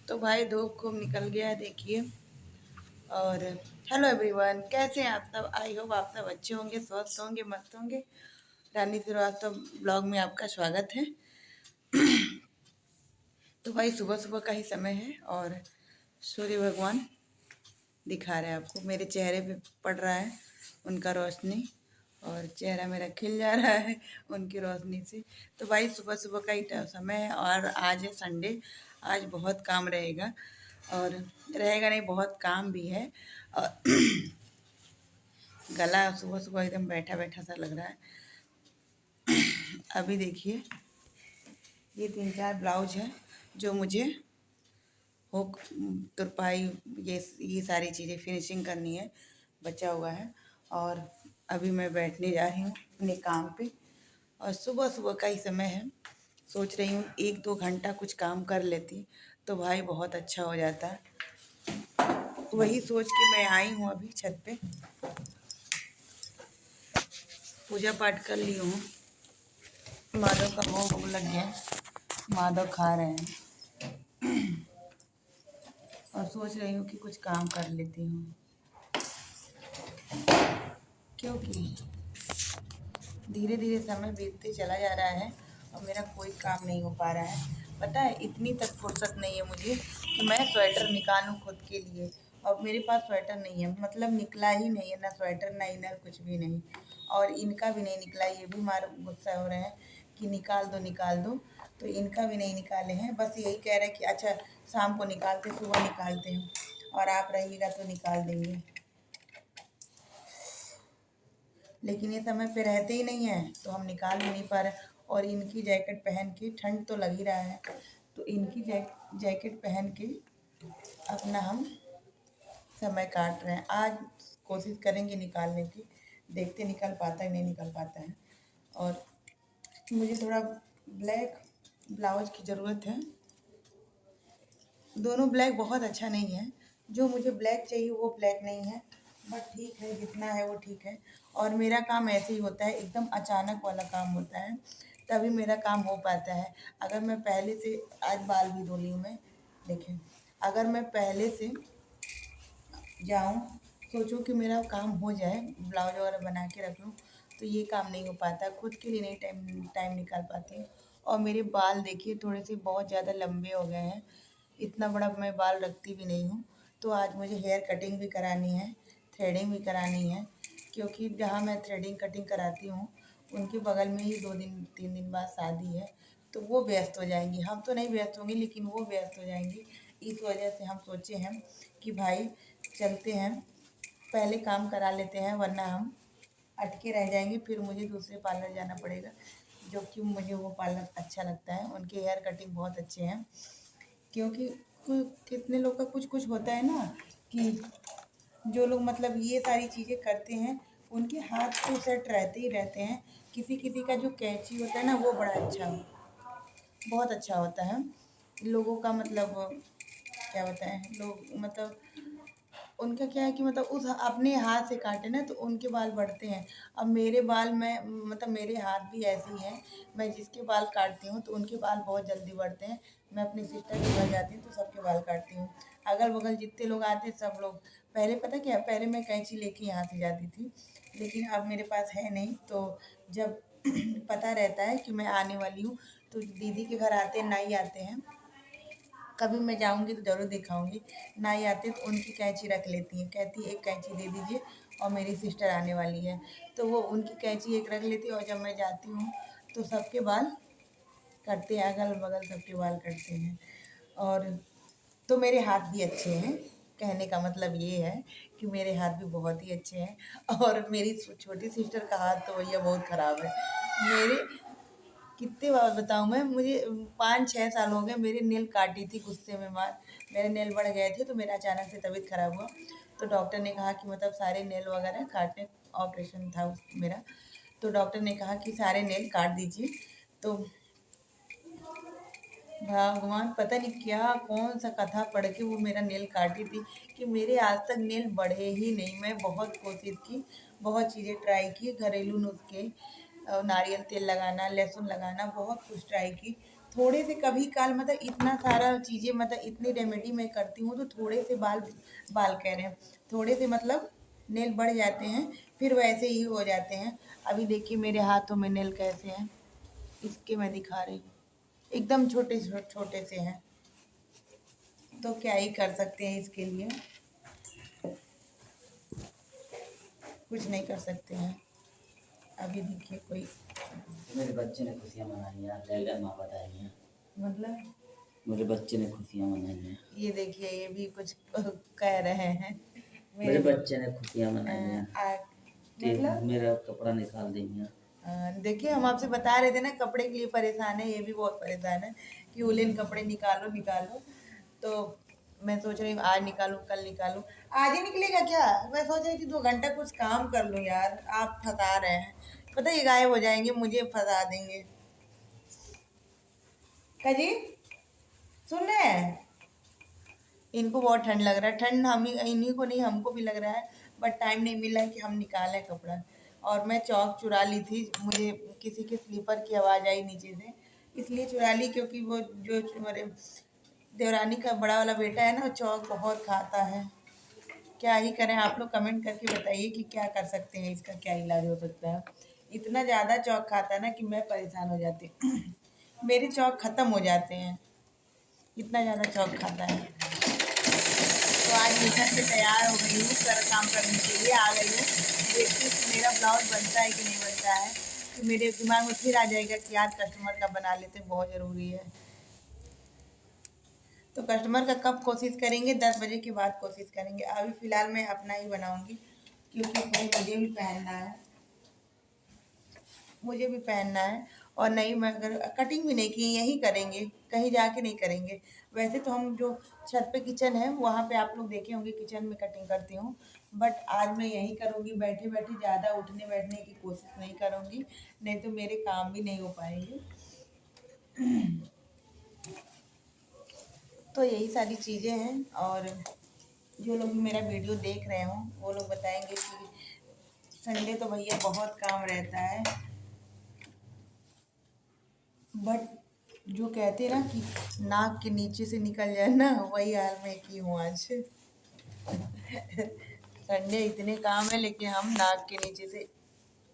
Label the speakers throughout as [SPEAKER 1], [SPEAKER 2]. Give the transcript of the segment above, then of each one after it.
[SPEAKER 1] तो भाई धूप खूब निकल गया है देखिए। और हेलो एवरीवन, कैसे हैं आप सब? आई होप आप सब अच्छे होंगे, स्वस्थ होंगे, मस्त होंगे। रानी श्रीवास्तव ब्लॉग में आपका स्वागत है। तो भाई सुबह सुबह का ही समय है और सूर्य भगवान दिखा रहे हैं आपको, मेरे चेहरे पे पड़ रहा है उनका रोशनी और चेहरा मेरा खिल जा रहा है उनकी रोशनी से। तो भाई सुबह सुबह का ही समय है और आज है संडे। आज बहुत काम रहेगा और रहेगा नहीं, बहुत काम भी है। और गला सुबह सुबह एकदम बैठा बैठा सा लग रहा है। अभी देखिए, ये 3-4 ब्लाउज है जो मुझे हुक, तुरपाई, ये सारी चीज़ें फिनिशिंग करनी है, बचा हुआ है। और अभी मैं बैठने जा रही हूँ अपने काम पे और सुबह सुबह का ही समय है। सोच रही हूँ 1-2 घंटा कुछ काम कर लेती तो भाई बहुत अच्छा हो जाता। वही सोच के मैं आई हूँ अभी छत पे, पूजा पाठ कर ली हूँ। माधव का भोग लग गया, माधव खा रहे हैं और सोच रही हूँ कि कुछ काम कर लेती हूँ, क्योंकि धीरे धीरे समय बीतते चला जा रहा है और मेरा कोई काम नहीं हो पा रहा है। पता है, इतनी तक फुर्सत नहीं है मुझे कि मैं स्वेटर निकालूं खुद के लिए। और मेरे पास स्वेटर नहीं है, मतलब निकला ही नहीं है, ना स्वेटर ना इनर, कुछ भी नहीं। और इनका भी नहीं निकला, ये भी मार गुस्सा हो रहे हैं कि निकाल दो निकाल दो। तो इनका भी नहीं निकाले हैं, बस यही कह रहे हैं कि अच्छा शाम को निकालते, सुबह निकालते हैं और आप रहिएगा तो निकाल देंगे। लेकिन ये समय पे रहते ही नहीं है तो हम निकाल भी नहीं पा रहे। और इनकी जैकेट पहन के, ठंड तो लग ही रहा है, तो इनकी जैकेट पहन के अपना हम समय काट रहे हैं। आज कोशिश करेंगे निकालने की, देखते निकल पाता है नहीं निकल पाता है। और मुझे थोड़ा ब्लैक ब्लाउज की ज़रूरत है। दोनों ब्लैक बहुत अच्छा नहीं है, जो मुझे ब्लैक चाहिए वो ब्लैक नहीं है, बट ठीक है, जितना है वो ठीक है। और मेरा काम ऐसे ही होता है, एकदम अचानक वाला काम होता है, तभी मेरा काम हो पाता है। अगर मैं पहले से, आज बाल भी धो ली हूँ मैं, देखें, अगर मैं पहले से जाऊँ, सोचूं कि मेरा काम हो जाए, ब्लाउज वगैरह बना के रख लूँ, तो ये काम नहीं हो पाता, खुद के लिए नहीं टाइम टाइम निकाल पाती हूँ। और मेरे बाल देखिए थोड़े से बहुत ज़्यादा लंबे हो गए हैं, इतना बड़ा मैं बाल रखती भी नहीं हूँ। तो आज मुझे हेयर कटिंग भी करानी है, थ्रेडिंग भी करानी है, क्योंकि जहाँ मैं थ्रेडिंग कटिंग कराती हूँ उनके बगल में ही 2-3 दिन बाद शादी है, तो वो व्यस्त हो जाएंगी। हम तो नहीं व्यस्त होंगे लेकिन वो व्यस्त हो जाएंगी। इस वजह से हम सोचे हैं कि भाई चलते हैं, पहले काम करा लेते हैं, वरना हम अटके रह जाएंगे, फिर मुझे दूसरे पार्लर जाना पड़ेगा, जो कि मुझे वो पार्लर अच्छा लगता है, उनके हेयर कटिंग बहुत अच्छे हैं। क्योंकि कितने लोग का कुछ कुछ होता है ना, कि जो लोग मतलब ये सारी चीज़ें करते हैं उनके हाथ तो सेट रहते ही रहते हैं। किसी किसी का जो कैंची होता है ना, वो बड़ा अच्छा, बहुत अच्छा होता है। लोगों का मतलब क्या बताएं, लोग मतलब उनका क्या है कि मतलब उस अपने हाथ से काटे ना तो उनके बाल बढ़ते हैं। अब मेरे बाल में मतलब मेरे हाथ भी ऐसे ही हैं, मैं जिसके बाल काटती हूँ तो उनके बाल बहुत जल्दी बढ़ते हैं। मैं अपनी सिस्टर के घर जाती हूँ तो सबके बाल काटती हूँ, अगल बगल जितने लोग आते हैं सब लोग। पहले पता क्या, पहले मैं कैंची लेके यहाँ से जाती थी, लेकिन अब मेरे पास है नहीं। तो जब पता रहता है कि मैं आने वाली हूँ तो दीदी के घर आते हैं, नाई आते हैं, कभी मैं जाऊंगी तो ज़रूर दिखाऊंगी। नाई आते तो उनकी कैंची रख लेती है, कहती है एक कैंची दे दीजिए और मेरी सिस्टर आने वाली है, तो वो उनकी कैंची एक रख लेती है। और जब मैं जाती हूँ तो सबके बाल कटते हैं, अगल बगल सबके बाल कटते हैं। और तो मेरे हाथ भी अच्छे हैं, कहने का मतलब ये है कि मेरे हाथ भी बहुत ही अच्छे हैं। और मेरी छोटी सिस्टर का हाथ तो भैया बहुत ख़राब है। मेरे कितने बार बताऊँ मैं, मुझे 5-6 साल हो गए मेरे नेल काटी थी गुस्से में मार। मेरे नेल बढ़ गए थे तो मेरा अचानक से तबीयत खराब हुआ, तो डॉक्टर ने कहा कि मतलब सारे नेल वगैरह काटने, ऑपरेशन था मेरा, तो डॉक्टर ने कहा कि सारे नेल काट दीजिए। तो भगवान पता नहीं क्या कौन सा कथा पढ़ के वो मेरा नेल काटी थी कि मेरे आज तक नेल बढ़े ही नहीं। मैं बहुत कोशिश की, बहुत चीज़ें ट्राई की, घरेलू नुस्खे, नारियल तेल लगाना, लहसुन लगाना, बहुत कुछ ट्राई की, थोड़े से कभी काल मतलब इतना सारा चीज़ें मतलब इतनी रेमेडी मैं करती हूँ तो थोड़े से बाल बाल कह रहे हैं, थोड़े से मतलब नेल बढ़ जाते हैं, फिर वैसे ही हो जाते हैं। अभी देखिए मेरे हाथों में नेल कैसे हैं, इसके मैं दिखा रही हूँ, एकदम छोटे छोटे से हैं। तो क्या ही कर सकते हैं इसके लिए, कुछ नहीं कर सकते हैं। अभी देखिए कोई
[SPEAKER 2] मेरे बच्चे ने खुशियाँ मनाई हैं, लैला माँ बताई हैं।
[SPEAKER 1] मतलब
[SPEAKER 2] मेरे बच्चे ने खुशियाँ मनाई हैं।
[SPEAKER 1] ये देखिए ये भी कुछ कह रहे हैं
[SPEAKER 2] मेरे बच्चे ने खुशियाँ मनाई हैं।
[SPEAKER 1] मतलब
[SPEAKER 2] मेरा कपड़ा निकाल देंगे।
[SPEAKER 1] देखिए हम आपसे बता रहे थे ना कपड़े के लिए परेशान है, ये भी बहुत परेशान है कि उलेन कपड़े निकालो निकालो। तो मैं सोच रही हूँ आज निकालूं कल निकालूं, आज ही निकलेगा क्या? मैं सोच रही थी 2 घंटा कुछ काम कर लूं यार, आप फंसा रहे हैं। पता है ये गायब हो जाएंगे, मुझे फंसा देंगे। क्या जी सुन रहे हैं? इनको बहुत ठंड लग रहा है, ठंड हम इन्हीं को नहीं हमको भी लग रहा है, बट टाइम नहीं मिला है कि हम निकालें कपड़ा। और मैं चौक चुरा ली थी, मुझे किसी के स्लीपर की आवाज़ आई नीचे से, इसलिए चुरा ली क्योंकि वो जो मेरे देवरानी का बड़ा वाला बेटा है ना, चौक बहुत खाता है। क्या ही करें, आप लोग कमेंट करके बताइए कि क्या कर सकते हैं, इसका क्या इलाज हो सकता है। इतना ज़्यादा चौक खाता है ना कि मैं परेशान हो जाती हूँ। मेरे चौक ख़त्म हो जाते हैं, इतना ज़्यादा चौक खाता है। तो आज निकल के तैयार हो गई हूँ, कर काम करने के लिए आ गई हूँ। देखती हूँ कि मेरा ब्लाउज बनता है कि नहीं बनता है, तो मेरे दिमाग में फिर आ जाएगा कि आज कस्टमर का बना लेते, बहुत ज़रूरी है। तो कस्टमर का कब कोशिश करेंगे? 10 बजे के बाद कोशिश करेंगे। अभी फ़िलहाल मैं अपना ही बनाऊँगी क्योंकि भाई मुझे भी पहनना है, मुझे भी पहनना है। और नहीं मैं अगर कटिंग भी नहीं की, यहीं करेंगे, कहीं जाके नहीं करेंगे। वैसे तो हम जो छत पे किचन है वहाँ पे आप लोग देखे होंगे किचन में कटिंग करती हूँ, बट आज मैं यहीं करूँगी बैठे बैठे, ज़्यादा उठने बैठने की कोशिश नहीं करूँगी, नहीं तो मेरे काम भी नहीं हो पाएंगे। तो यही सारी चीज़ें हैं। और जो लोग मेरा वीडियो देख रहे हों वो लोग बताएंगे कि संडे तो भैया बहुत काम रहता है, बट जो कहते हैं ना कि नाक के नीचे से निकल जाए ना, वही हाल में की हूँ आज। संडे इतने काम है लेकिन हम नाक के नीचे से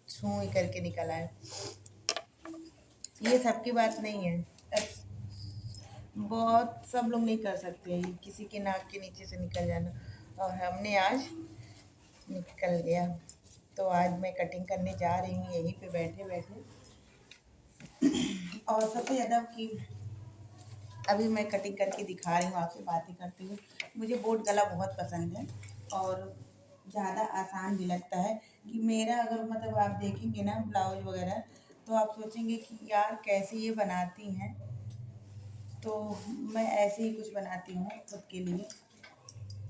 [SPEAKER 1] छू ही करके निकल आए। ये सबकी बात नहीं है, बहुत सब लोग नहीं कर सकते ये किसी के नाक के नीचे से निकल जाना, और हमने आज निकल गया। तो आज मैं कटिंग करने जा रही हूँ यहीं पे बैठे बैठे। और सबसे ज़्यादा कि अभी मैं कटिंग करके दिखा रही हूँ आपसे बातें करती हूँ। मुझे बोट गला बहुत पसंद है और ज़्यादा आसान भी लगता है कि मेरा अगर मतलब आप देखेंगे ना ब्लाउज वगैरह तो आप सोचेंगे कि यार कैसे ये बनाती हैं। तो मैं ऐसे ही कुछ बनाती हूँ खुद के लिए,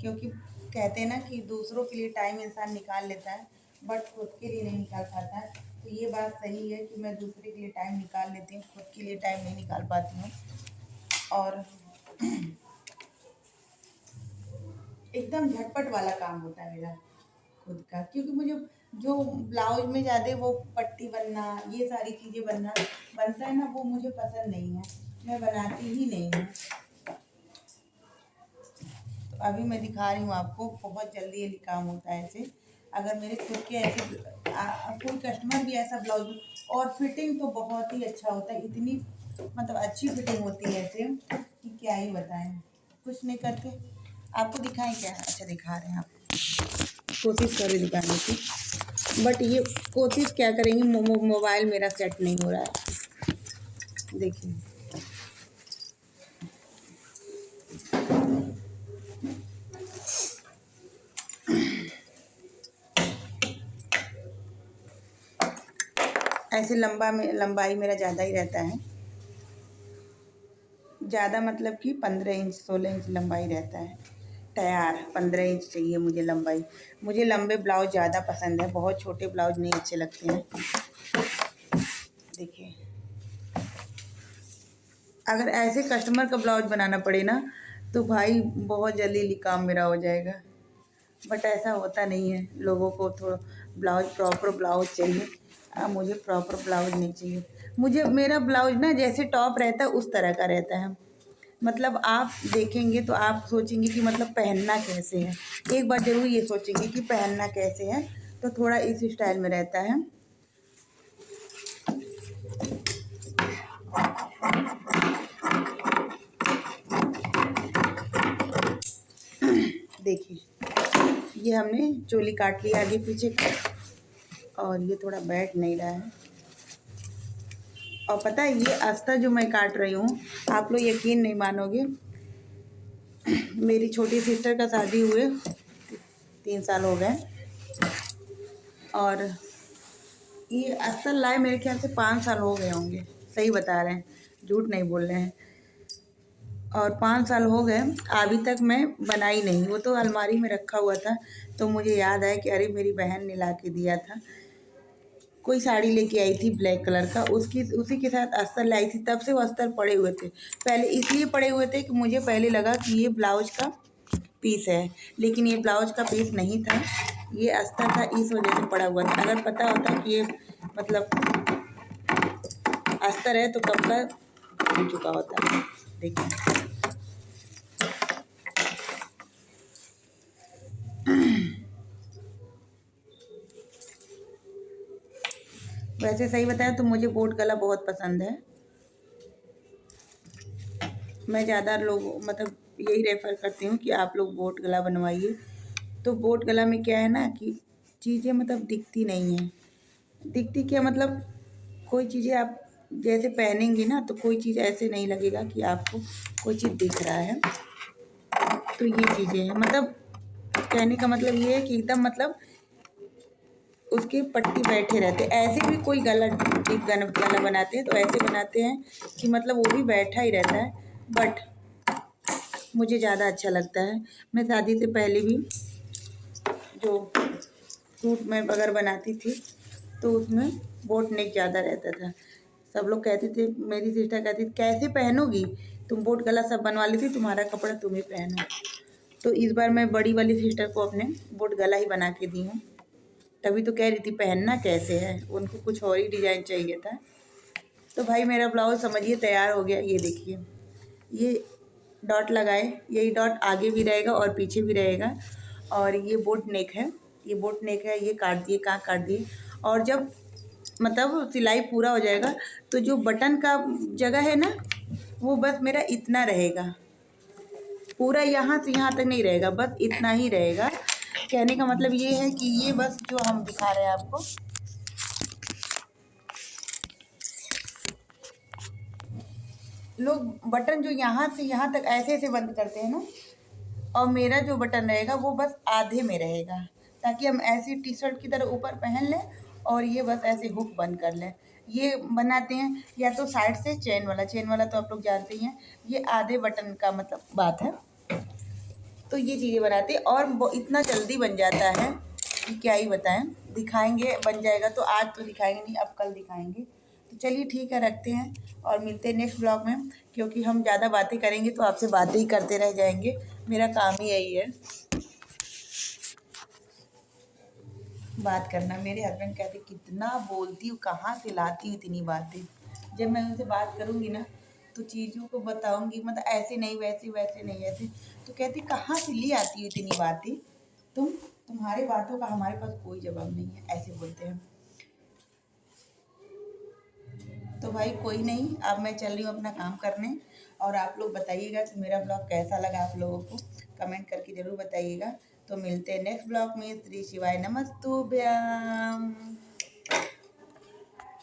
[SPEAKER 1] क्योंकि कहते हैं ना कि दूसरों के लिए टाइम इंसान निकाल लेता है बट खुद के लिए नहीं निकाल पाता है। तो ये बात सही है कि मैं दूसरे के लिए टाइम निकाल लेती हूँ, खुद के लिए टाइम नहीं निकाल पाती हूँ। और एकदम झटपट वाला काम होता है मेरा खुद का, क्योंकि मुझे जो ब्लाउज में ज़्यादा वो पट्टी बनना ये सारी चीज़ें बनता है ना, वो मुझे पसंद नहीं है, मैं बनाती ही नहीं हूँ। तो अभी मैं दिखा रही हूँ आपको, बहुत जल्दी ये काम होता है ऐसे। अगर मेरे खुद के ऐसे कोई कस्टमर भी ऐसा ब्लाउज, और फिटिंग तो बहुत ही अच्छा होता है, इतनी मतलब अच्छी फिटिंग होती है ऐसे कि क्या ही बताएं। कुछ नहीं करते, आपको दिखाएं क्या? अच्छा दिखा रहे हैं, आप कोशिश करें दिखाने की, बट ये कोशिश क्या करेंगे, मोबाइल मेरा सेट नहीं हो रहा है। देखिए ऐसे लंबाई मेरा ज़्यादा ही रहता है, ज़्यादा मतलब कि 15 इंच 16 इंच लंबाई रहता है। तैयार 15 इंच चाहिए मुझे लंबाई। मुझे लंबे ब्लाउज ज़्यादा पसंद है, बहुत छोटे ब्लाउज नहीं अच्छे लगते हैं। देखिए अगर ऐसे कस्टमर का ब्लाउज बनाना पड़े ना तो भाई बहुत जल्दी काम मेरा हो जाएगा, बट ऐसा होता नहीं है। लोगों को थोड़ा ब्लाउज प्रॉपर ब्लाउज चाहिए, मुझे प्रॉपर ब्लाउज नहीं चाहिए। मुझे मेरा ब्लाउज ना जैसे टॉप रहता है उस तरह का रहता है। मतलब आप देखेंगे तो आप सोचेंगे कि मतलब पहनना कैसे है। एक बार ज़रूर ये सोचेंगे कि पहनना कैसे है। तो थोड़ा इस स्टाइल में रहता है। देखिए, ये हमने चोली काट लिया आगे पीछे का, और ये थोड़ा बैठ नहीं रहा है। और पता है ये अस्तर जो मैं काट रही हूँ, आप लोग यकीन नहीं मानोगे, मेरी छोटी सिस्टर का शादी हुए 3 साल हो गए, और ये अस्तर लाए मेरे ख्याल से 5 साल हो गए होंगे। सही बता रहे हैं, झूठ नहीं बोल रहे हैं। और 5 साल हो गए, अभी तक मैं बनाई नहीं। वो तो अलमारी में रखा हुआ था, तो मुझे याद आया कि अरे मेरी बहन ने ला के दिया था। कोई साड़ी लेके आई थी ब्लैक कलर का, उसकी उसी के साथ अस्तर लाई थी। तब से वो अस्तर पड़े हुए थे। पहले इसलिए पड़े हुए थे कि मुझे पहले लगा कि ये ब्लाउज का पीस है, लेकिन ये ब्लाउज का पीस नहीं था, ये अस्तर था। इस वजह से पड़ा हुआ था। अगर पता होता कि ये मतलब अस्तर है तो कब का हो चुका होता। देखिए, वैसे सही बताया तो मुझे बोट गला बहुत पसंद है। मैं ज़्यादा लोग मतलब यही रेफ़र करती हूँ कि आप लोग बोट गला बनवाइए। तो बोट गला में क्या है ना कि चीज़ें मतलब दिखती नहीं हैं। दिखती क्या मतलब, कोई चीज़ें आप जैसे पहनेंगी ना तो कोई चीज़ ऐसे नहीं लगेगा कि आपको कोई चीज़ दिख रहा है। तो ये चीज़ें हैं, मतलब कहने का मतलब ये है कि एकदम मतलब उसके पट्टी बैठे रहते। ऐसे भी कोई गला बनाते हैं तो ऐसे बनाते हैं कि मतलब वो भी बैठा ही रहता है, बट मुझे ज़्यादा अच्छा लगता है। मैं शादी से पहले भी जो सूट मैं अगर बनाती थी तो उसमें बोट नेक ज़्यादा रहता था। सब लोग कहते थे, मेरी सिस्टर कहती थी कैसे पहनोगी तुम, बोट गला सब बनवा लेती, तुम्हारा कपड़ा तुम ही पहनो। तो इस बार मैं बड़ी वाली सिस्टर को अपने बोट गला ही बना के दी हूँ। तभी तो कह रही थी पहनना कैसे है, उनको कुछ और ही डिज़ाइन चाहिए था। तो भाई मेरा ब्लाउज समझिए तैयार हो गया। ये देखिए, ये डॉट लगाए, यही डॉट आगे भी रहेगा और पीछे भी रहेगा। और ये बोट नेक है, ये बोट नेक है। ये काट दिए, कहाँ काट दिए। और जब मतलब सिलाई पूरा हो जाएगा तो जो बटन का जगह है ना, वो बस मेरा इतना रहेगा, पूरा यहाँ से यहाँ तक नहीं रहेगा, बस इतना ही रहेगा। कहने का मतलब ये है कि ये बस जो हम दिखा रहे हैं आपको, लोग बटन जो यहाँ से यहाँ तक ऐसे ऐसे बंद करते हैं ना, और मेरा जो बटन रहेगा वो बस आधे में रहेगा, ताकि हम ऐसी टी शर्ट की तरह ऊपर पहन लें और ये बस ऐसे हुक बंद कर लें। ये बनाते हैं या तो साइड से चेन वाला तो आप लोग जानते ही हैं। ये आधे बटन का मतलब बात है। तो ये चीज़ें बनाते हैं और वो इतना जल्दी बन जाता है कि क्या ही बताएं। दिखाएंगे, बन जाएगा तो आज तो दिखाएंगे नहीं, अब कल दिखाएंगे। तो चलिए ठीक है, रखते हैं और मिलते हैं नेक्स्ट ब्लॉग में। क्योंकि हम ज़्यादा बातें करेंगे तो आपसे बातें ही करते रह जाएंगे, मेरा काम ही यही है बात करना। मेरे हस्बैंड कहते कितना बोलती हूँ, कहाँ से लाती हूँ इतनी बातें। जब मैं उनसे बात करूँगी ना तो चीज़ों को बताऊँगी, मतलब ऐसे नहीं वैसे, वैसे नहीं ऐसे। तो कहती कहाँ से ले आती हो इतनी बातें तुम, तुम्हारे बातों का हमारे पास कोई जवाब नहीं है, ऐसे बोलते हैं। तो भाई कोई नहीं, अब मैं चल रही हूँ अपना काम करने। और आप लोग बताइएगा कि मेरा ब्लॉग कैसा लगा आप लोगों को, कमेंट करके ज़रूर बताइएगा। तो मिलते हैं नेक्स्ट ब्लॉग में। श्री शिवाय नमस्तुभ्यम।